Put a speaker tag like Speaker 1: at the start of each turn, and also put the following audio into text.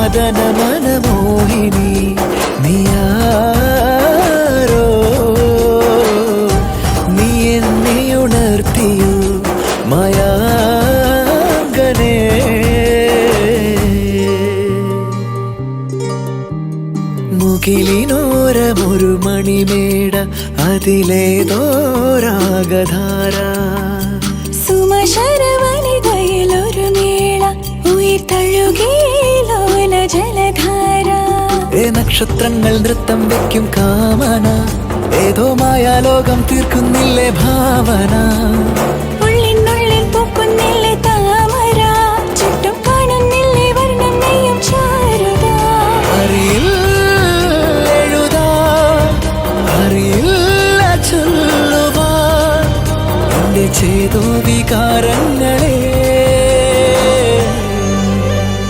Speaker 1: മദന മനമോഹിനി നീയാരോ നീ എന്നെ ഉണർത്തിയു മായാങ്കനേ മുകിലിനോരമൊരു മണിമേട അതിലേതോ രാഗധാര
Speaker 2: സുമശരവനിതയിലൊരു മേള ഉയിർ തഴുകിലോല ജലധാര
Speaker 1: നക്ഷത്രങ്ങൾ നൃത്തം വയ്ക്കും കാമന ഏതോ മായാലോകം തീർക്കുന്നില്ലേ ഭാവന
Speaker 2: ഉള്ളിനുള്ളിൽ പൂക്കുന്നില്ലേ താമര ചുറ്റും കാണുന്നില്ലേ വർണ്ണം നെയ്യും ചാരുത
Speaker 1: അറിയില്ല ചൊല്ലുവാൻ എന്റെ ചേതോ വികാരങ്ങൾ